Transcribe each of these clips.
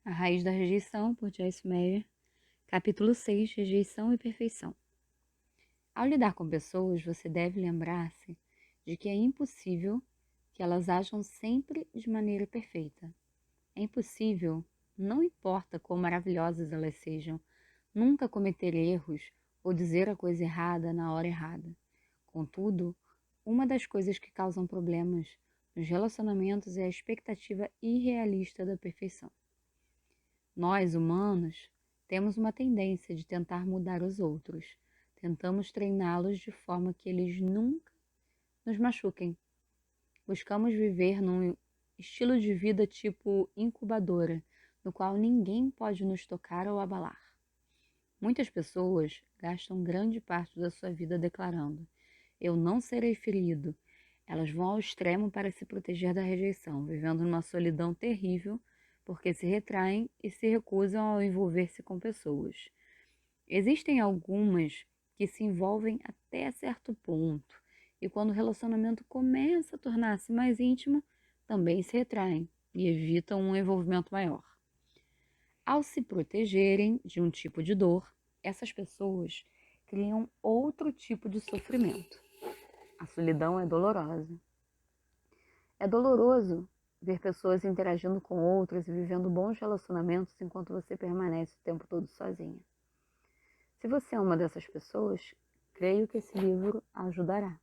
A Raiz da Rejeição, por Joyce Meyer. Capítulo 6. Rejeição e perfeição. Ao lidar com pessoas, você deve lembrar-se de que é impossível que elas ajam sempre de maneira perfeita. É impossível, não importa quão maravilhosas elas sejam, nunca cometer erros ou dizer a coisa errada na hora errada. Contudo, uma das coisas que causam problemas nos relacionamentos é a expectativa irrealista da perfeição. Nós, humanos, temos uma tendência de tentar mudar os outros. Tentamos treiná-los de forma que eles nunca nos machuquem. Buscamos viver num estilo de vida tipo incubadora, no qual ninguém pode nos tocar ou abalar. Muitas pessoas gastam grande parte da sua vida declarando: "Eu não serei ferido". Elas vão ao extremo para se proteger da rejeição, vivendo numa solidão terrível, porque se retraem e se recusam a envolver-se com pessoas. Existem algumas que se envolvem até certo ponto, e quando o relacionamento começa a tornar-se mais íntimo, também se retraem e evitam um envolvimento maior. Ao se protegerem de um tipo de dor, essas pessoas criam outro tipo de sofrimento. A solidão é dolorosa. É doloroso ver pessoas interagindo com outras e vivendo bons relacionamentos enquanto você permanece o tempo todo sozinha. Se você é uma dessas pessoas, creio que esse livro a ajudará.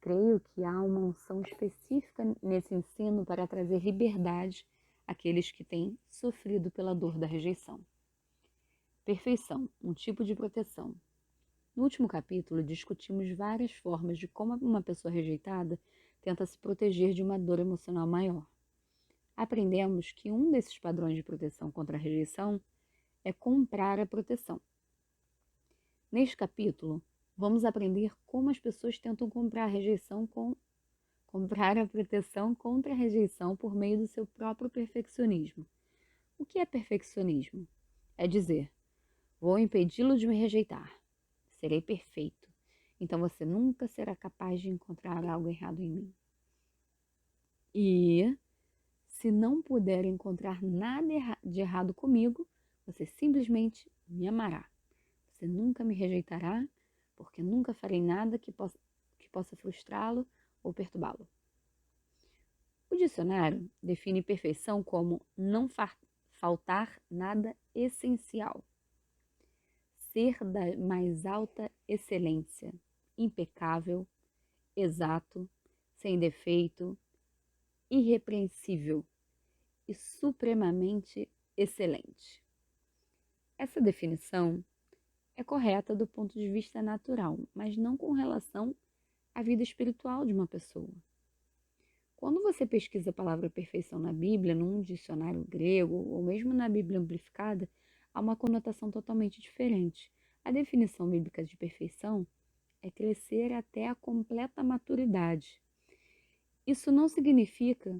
Creio que há uma unção específica nesse ensino para trazer liberdade àqueles que têm sofrido pela dor da rejeição. Perfeição, um tipo de proteção. No último capítulo, discutimos várias formas de como uma pessoa rejeitada tenta se proteger de uma dor emocional maior. Aprendemos que um desses padrões de proteção contra a rejeição é comprar a proteção. Neste capítulo, vamos aprender como as pessoas tentam comprar a proteção contra a rejeição por meio do seu próprio perfeccionismo. O que é perfeccionismo? É dizer: vou impedi-lo de me rejeitar. Serei perfeito. Então você nunca será capaz de encontrar algo errado em mim. E, se não puder encontrar nada de errado comigo, você simplesmente me amará. Você nunca me rejeitará, porque nunca farei nada que possa frustrá-lo ou perturbá-lo. O dicionário define perfeição como não faltar nada essencial. Ser da mais alta excelência, impecável, exato, sem defeito, irrepreensível e supremamente excelente. Essa definição é correta do ponto de vista natural, mas não com relação à vida espiritual de uma pessoa. Quando você pesquisa a palavra perfeição na Bíblia, num dicionário grego ou mesmo na Bíblia amplificada, há uma conotação totalmente diferente. A definição bíblica de perfeição é crescer até a completa maturidade. Isso não significa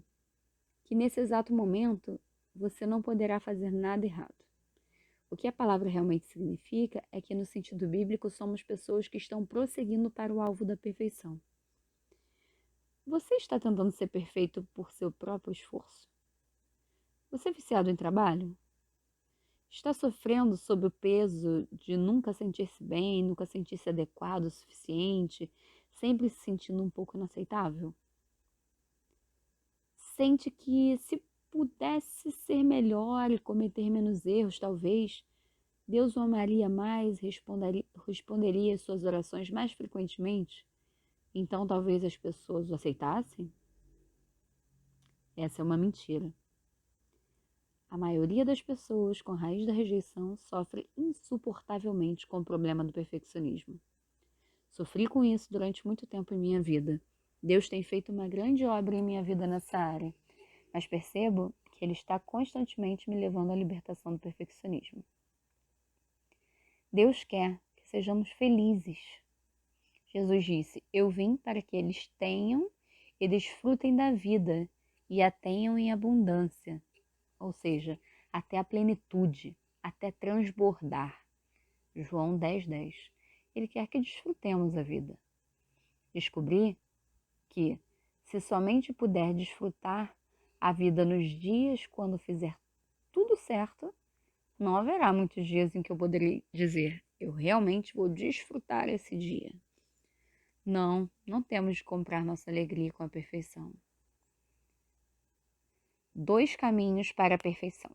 que nesse exato momento você não poderá fazer nada errado. O que a palavra realmente significa é que, no sentido bíblico, somos pessoas que estão prosseguindo para o alvo da perfeição. Você está tentando ser perfeito por seu próprio esforço? Você é viciado em trabalho? Está sofrendo sob o peso de nunca sentir-se bem, nunca sentir-se adequado o suficiente, sempre se sentindo um pouco inaceitável? Sente que, se pudesse ser melhor e cometer menos erros, talvez Deus o amaria mais, responderia às suas orações mais frequentemente? Então talvez as pessoas o aceitassem? Essa é uma mentira. A maioria das pessoas com raiz da rejeição sofre insuportavelmente com o problema do perfeccionismo. Sofri com isso durante muito tempo em minha vida. Deus tem feito uma grande obra em minha vida nessa área, mas percebo que Ele está constantemente me levando à libertação do perfeccionismo. Deus quer que sejamos felizes. Jesus disse: "Eu vim para que eles tenham e desfrutem da vida e a tenham em abundância", ou seja, até a plenitude, até transbordar. João 10:10. Ele quer que desfrutemos a vida. Descobri que, se somente puder desfrutar a vida nos dias quando fizer certo, não haverá muitos dias em que eu poderei dizer, eu realmente vou desfrutar esse dia. Não, não temos de comprar nossa alegria com a perfeição. 2 caminhos para a perfeição.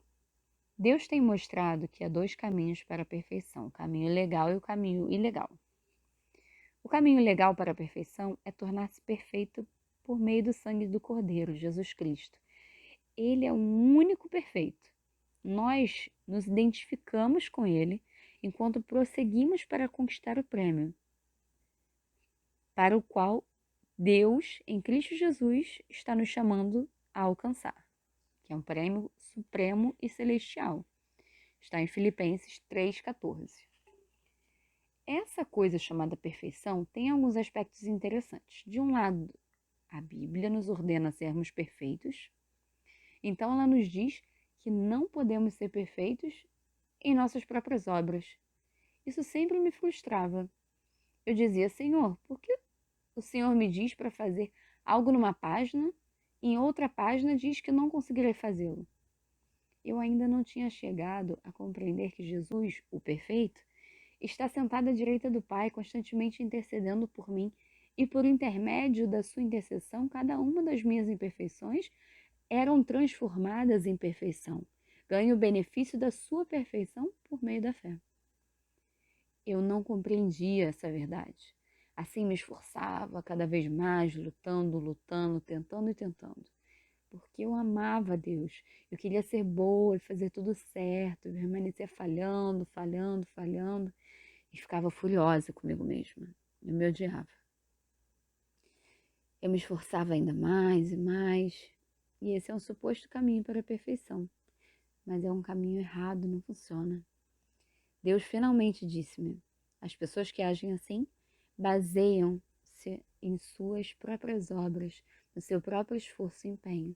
Deus tem mostrado que há 2 caminhos para a perfeição, o caminho legal e o caminho ilegal. O caminho legal para a perfeição é tornar-se perfeito por meio do sangue do Cordeiro, Jesus Cristo. Ele é o único perfeito. Nós nos identificamos com ele enquanto prosseguimos para conquistar o prêmio, para o qual Deus, em Cristo Jesus, está nos chamando a alcançar, que é um prêmio supremo e celestial. Está em Filipenses 3,14. Essa coisa chamada perfeição tem alguns aspectos interessantes. De um lado, a Bíblia nos ordena sermos perfeitos, então ela nos diz que não podemos ser perfeitos em nossas próprias obras. Isso sempre me frustrava. Eu dizia, Senhor, por que o Senhor me diz para fazer algo numa página e em outra página diz que não conseguirei fazê-lo? Eu ainda não tinha chegado a compreender que Jesus, o perfeito, está sentado à direita do Pai, constantemente intercedendo por mim, e por intermédio da sua intercessão, cada uma das minhas imperfeições eram transformadas em perfeição. Ganho o benefício da sua perfeição por meio da fé. Eu não compreendia essa verdade. Assim me esforçava cada vez mais, lutando, tentando e tentando. Porque eu amava Deus. Eu queria ser boa e fazer tudo certo, e permanecer falhando, e ficava furiosa comigo mesma. Eu me odiava. Eu me esforçava ainda mais e mais, e esse é um suposto caminho para a perfeição. Mas é um caminho errado, não funciona. Deus finalmente disse-me: as pessoas que agem assim baseiam-se em suas próprias obras, no seu próprio esforço e empenho.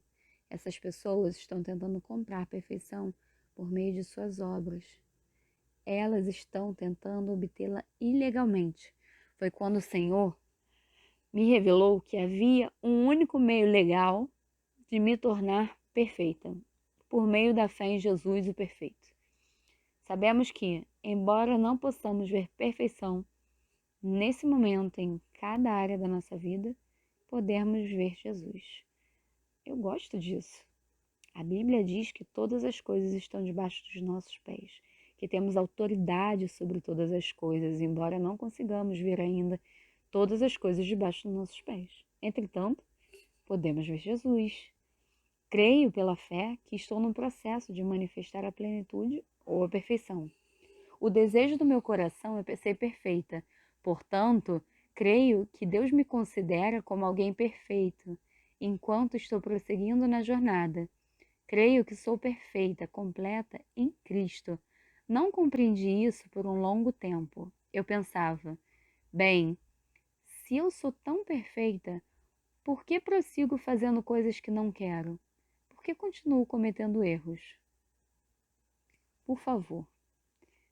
Essas pessoas estão tentando comprar a perfeição por meio de suas obras. Elas estão tentando obtê-la ilegalmente. Foi quando o Senhor me revelou que havia um único meio legal de me tornar perfeita, por meio da fé em Jesus, o perfeito. Sabemos que, embora não possamos ver perfeição nesse momento em cada área da nossa vida, podemos ver Jesus. Eu gosto disso. A Bíblia diz que todas as coisas estão debaixo dos nossos pés, que temos autoridade sobre todas as coisas, embora não consigamos ver ainda todas as coisas debaixo dos nossos pés. Entretanto, podemos ver Jesus. Creio pela fé que estou no processo de manifestar a plenitude ou a perfeição. O desejo do meu coração é ser perfeita. Portanto, creio que Deus me considera como alguém perfeito, enquanto estou prosseguindo na jornada. Creio que sou perfeita, completa em Cristo. Não compreendi isso por um longo tempo. Eu pensava, bem, se eu sou tão perfeita, por que prossigo fazendo coisas que não quero? Por que continuo cometendo erros? Por favor,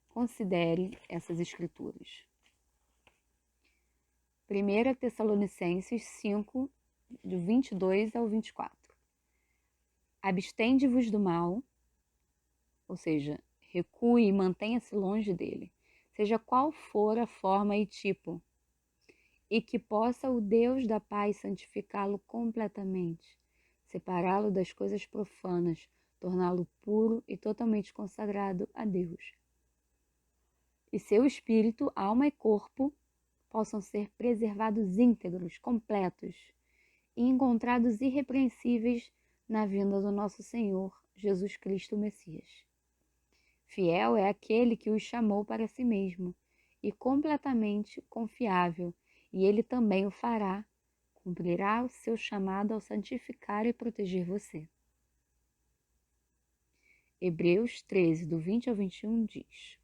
considere essas escrituras. 1 Tessalonicenses 5, do 22 ao 24. Abstende-vos do mal, ou seja, recue e mantenha-se longe dele, seja qual for a forma e tipo, e que possa o Deus da paz santificá-lo completamente, separá-lo das coisas profanas, torná-lo puro e totalmente consagrado a Deus. E seu espírito, alma e corpo possam ser preservados íntegros, completos e encontrados irrepreensíveis na vinda do nosso Senhor Jesus Cristo, o Messias. Fiel é aquele que os chamou para si mesmo e completamente confiável, e ele também o fará, cumprirá o seu chamado ao santificar e proteger você. Hebreus 13, do 20 ao 21 diz: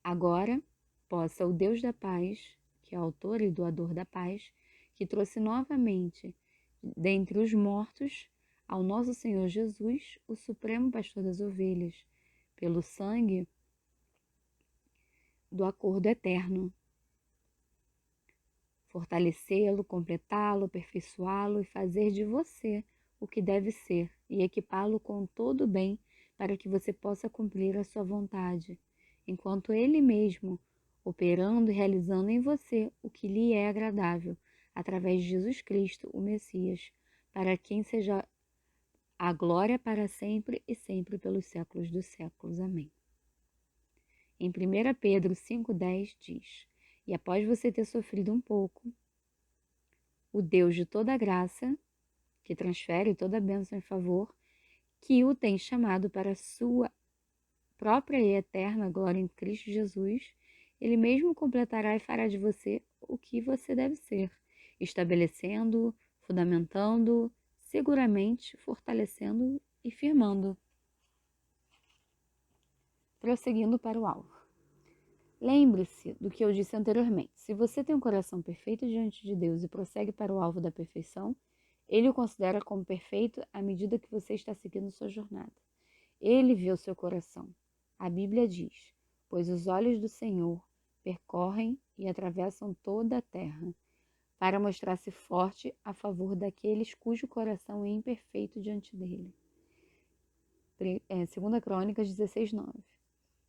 Agora, possa o Deus da paz, que é autor e doador da paz, que trouxe novamente dentre os mortos ao nosso Senhor Jesus, o supremo pastor das ovelhas, pelo sangue do acordo eterno, fortalecê-lo, completá-lo, aperfeiçoá-lo e fazer de você o que deve ser, e equipá-lo com todo o bem para que você possa cumprir a sua vontade, enquanto Ele mesmo, operando e realizando em você o que lhe é agradável, através de Jesus Cristo, o Messias, para quem seja a glória para sempre e sempre pelos séculos dos séculos. Amém. Em 1 Pedro 5,10 diz: E após você ter sofrido um pouco, o Deus de toda graça, que transfere toda a bênção em favor, que o tem chamado para a sua própria e eterna glória em Cristo Jesus, Ele mesmo completará e fará de você o que você deve ser, estabelecendo, fundamentando, seguramente fortalecendo e firmando, prosseguindo para o alvo. Lembre-se do que eu disse anteriormente. Se você tem um coração perfeito diante de Deus e prossegue para o alvo da perfeição, Ele o considera como perfeito à medida que você está seguindo sua jornada. Ele vê o seu coração. A Bíblia diz: pois os olhos do Senhor percorrem e atravessam toda a terra, para mostrar-se forte a favor daqueles cujo coração é imperfeito diante dele. 2 Crônicas 16:9.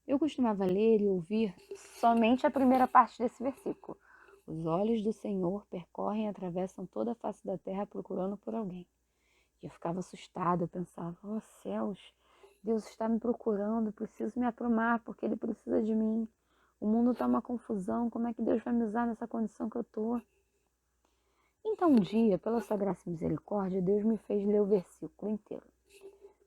Eu costumava ler e ouvir somente a primeira parte desse versículo. Os olhos do Senhor percorrem e atravessam toda a face da terra procurando por alguém. E eu ficava assustada, eu pensava, oh céus, Deus está me procurando, preciso me aprumar porque Ele precisa de mim. O mundo está uma confusão, como é que Deus vai me usar nessa condição que eu estou? Então um dia, pela sua graça e misericórdia, Deus me fez ler o versículo inteiro.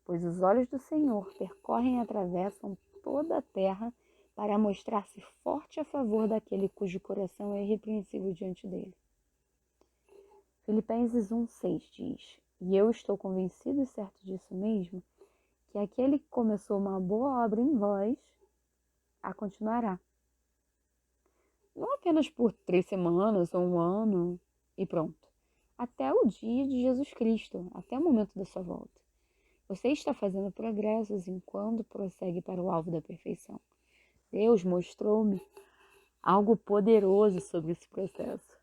Pois os olhos do Senhor percorrem e atravessam toda a terra para mostrar-se forte a favor daquele cujo coração é irrepreensível diante dele. Filipenses 1,6 diz: E eu estou convencido e certo disso mesmo, que aquele que começou uma boa obra em vós, a continuará. Não apenas por 3 semanas ou um ano e pronto. Até o dia de Jesus Cristo, até o momento da sua volta. Você está fazendo progressos enquanto prossegue para o alvo da perfeição. Deus mostrou-me algo poderoso sobre esse processo.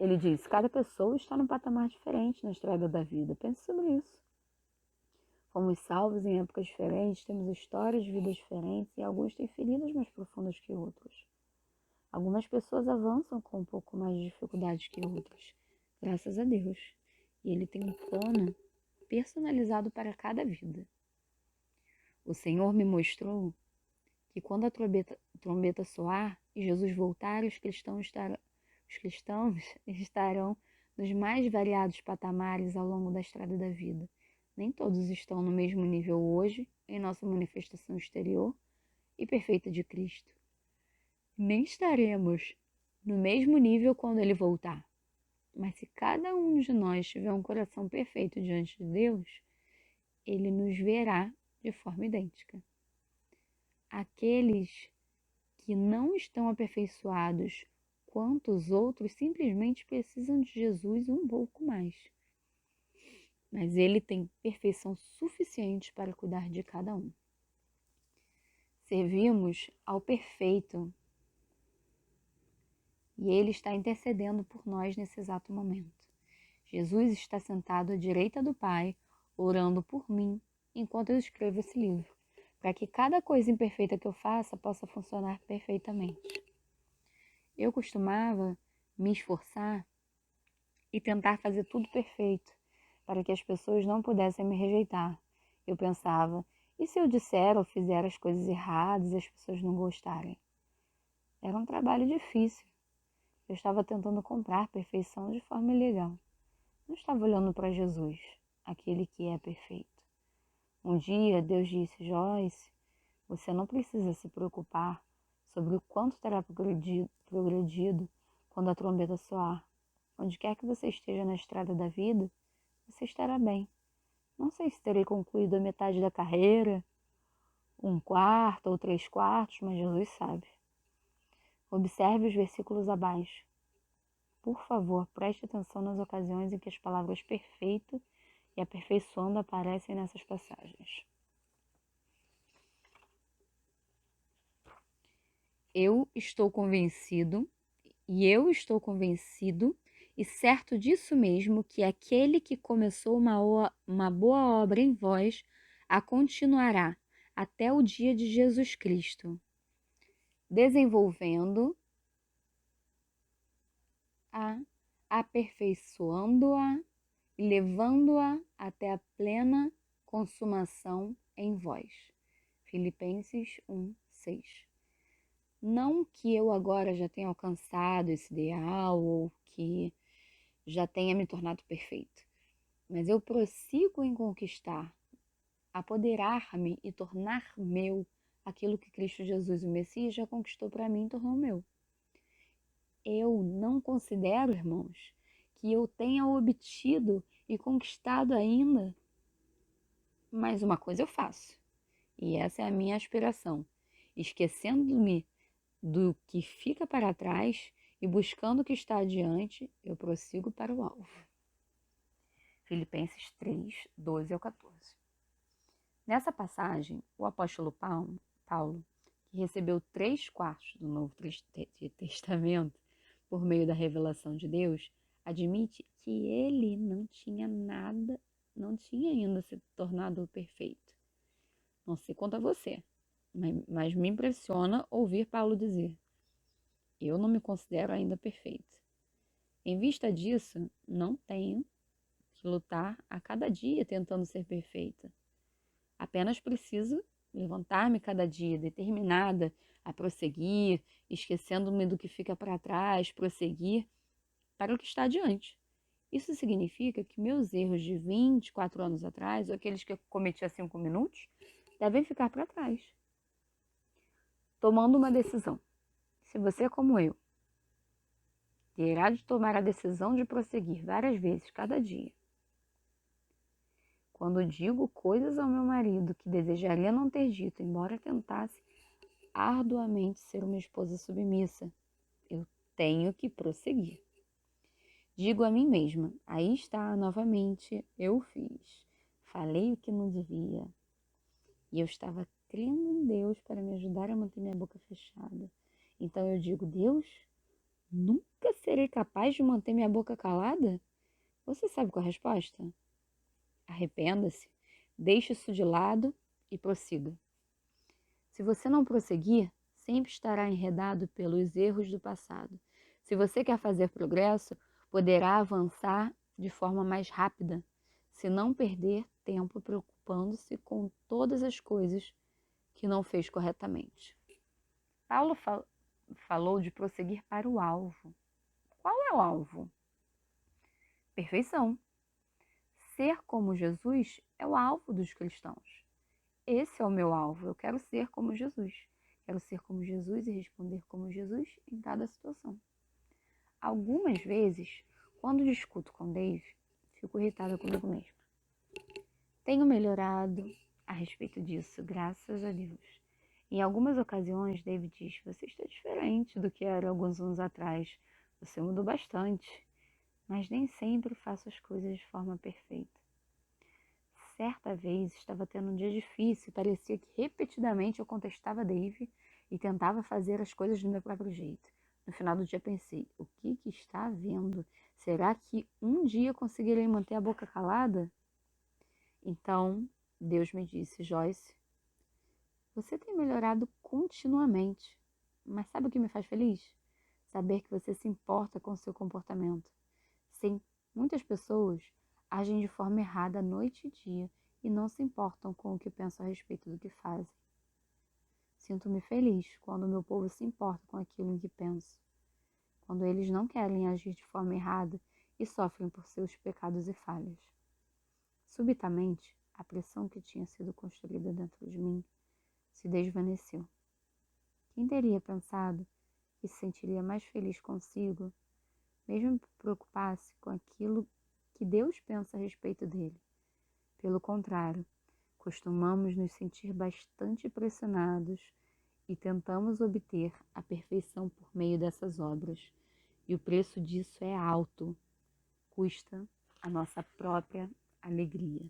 Ele diz: cada pessoa está num patamar diferente na estrada da vida. Pense sobre isso. Fomos salvos em épocas diferentes, temos histórias de vidas diferentes e alguns têm feridas mais profundas que outros. Algumas pessoas avançam com um pouco mais de dificuldade que outras, graças a Deus. E Ele tem um plano personalizado para cada vida. O Senhor me mostrou que quando a trombeta soar e Jesus voltar, os cristãos estarão nos mais variados patamares ao longo da estrada da vida. Nem todos estão no mesmo nível hoje, em nossa manifestação exterior e perfeita de Cristo. Nem estaremos no mesmo nível quando Ele voltar. Mas se cada um de nós tiver um coração perfeito diante de Deus, Ele nos verá de forma idêntica. Aqueles que não estão aperfeiçoados quanto os outros simplesmente precisam de Jesus um pouco mais. Mas Ele tem perfeição suficiente para cuidar de cada um. Servimos ao perfeito e Ele está intercedendo por nós nesse exato momento. Jesus está sentado à direita do Pai, orando por mim enquanto eu escrevo esse livro, para que cada coisa imperfeita que eu faça possa funcionar perfeitamente. Eu costumava me esforçar e tentar fazer tudo perfeito, para que as pessoas não pudessem me rejeitar. Eu pensava, e se eu disser ou fizer as coisas erradas e as pessoas não gostarem? Era um trabalho difícil. Eu estava tentando comprar perfeição de forma ilegal. Não estava olhando para Jesus, aquele que é perfeito. Um dia Deus disse: Joyce, você não precisa se preocupar sobre o quanto terá progredido quando a trombeta soar. Onde quer que você esteja na estrada da vida, você estará bem. Não sei se terei concluído a metade da carreira, 1/4 ou 3/4, mas Jesus sabe. Observe os versículos abaixo. Por favor, preste atenção nas ocasiões em que as palavras perfeito e aperfeiçoando aparecem nessas passagens. Eu estou convencido e certo disso mesmo, que aquele que começou uma boa obra em vós a continuará até o dia de Jesus Cristo, desenvolvendo-a, aperfeiçoando-a e levando-a até a plena consumação em vós. Filipenses 1:6. Não que eu agora já tenha alcançado esse ideal ou que já tenha me tornado perfeito, mas eu prossigo em conquistar, apoderar-me e tornar meu aquilo que Cristo Jesus, o Messias, já conquistou para mim e tornou meu. Eu não considero, irmãos, que eu tenha obtido e conquistado ainda, mas uma coisa eu faço, e essa é a minha aspiração, esquecendo-me do que fica para trás e buscando o que está adiante, eu prossigo para o alvo. Filipenses 3:12-14. Nessa passagem, o apóstolo Paulo, que recebeu 3/4 do Novo Testamento por meio da revelação de Deus, admite que ele não tinha ainda se tornado perfeito. Não sei quanto a você, mas me impressiona ouvir Paulo dizer: eu não me considero ainda perfeito. Em vista disso, não tenho que lutar a cada dia tentando ser perfeita. Apenas preciso levantar-me cada dia determinada a prosseguir, esquecendo-me do que fica para trás, prosseguir para o que está adiante. Isso significa que meus erros de 24 anos atrás, ou aqueles que eu cometi há 5 minutos, devem ficar para trás. Tomando uma decisão. Se você, como eu, terá de tomar a decisão de prosseguir várias vezes cada dia. Quando digo coisas ao meu marido que desejaria não ter dito, embora tentasse arduamente ser uma esposa submissa, eu tenho que prosseguir. Digo a mim mesma, aí está, novamente, eu fiz. Falei o que não devia. E eu estava crendo em Deus para me ajudar a manter minha boca fechada. Então eu digo, Deus, nunca serei capaz de manter minha boca calada? Você sabe qual é a resposta? Arrependa-se, deixe isso de lado e prossiga. Se você não prosseguir, sempre estará enredado pelos erros do passado. Se você quer fazer progresso, poderá avançar de forma mais rápida, se não perder tempo preocupando-se com todas as coisas que não fez corretamente. Paulo falou de prosseguir para o alvo. Qual é o alvo? Perfeição. Ser como Jesus é o alvo dos cristãos. Esse é o meu alvo. Eu quero ser como Jesus. Quero ser como Jesus e responder como Jesus em cada situação. Algumas vezes, quando discuto com Dave, fico irritada comigo mesma. Tenho melhorado a respeito disso, graças a Deus. Em algumas ocasiões, Dave diz: você está diferente do que era alguns anos atrás. Você mudou bastante. Mas nem sempre faço as coisas de forma perfeita. Certa vez estava tendo um dia difícil e parecia que repetidamente eu contestava Dave e tentava fazer as coisas do meu próprio jeito. No final do dia pensei, o que está havendo? Será que um dia conseguirei manter a boca calada? Então, Deus me disse, Joyce, você tem melhorado continuamente, mas sabe o que me faz feliz? Saber que você se importa com o seu comportamento. Sim, muitas pessoas agem de forma errada noite e dia e não se importam com o que pensam a respeito do que fazem. Sinto-me feliz quando o meu povo se importa com aquilo em que penso, quando eles não querem agir de forma errada e sofrem por seus pecados e falhas. Subitamente, a pressão que tinha sido construída dentro de mim se desvaneceu. Quem teria pensado que se sentiria mais feliz consigo, mesmo que preocupasse com aquilo que Deus pensa a respeito dele? Pelo contrário, costumamos nos sentir bastante pressionados e tentamos obter a perfeição por meio dessas obras. E o preço disso é alto, custa a nossa própria alegria.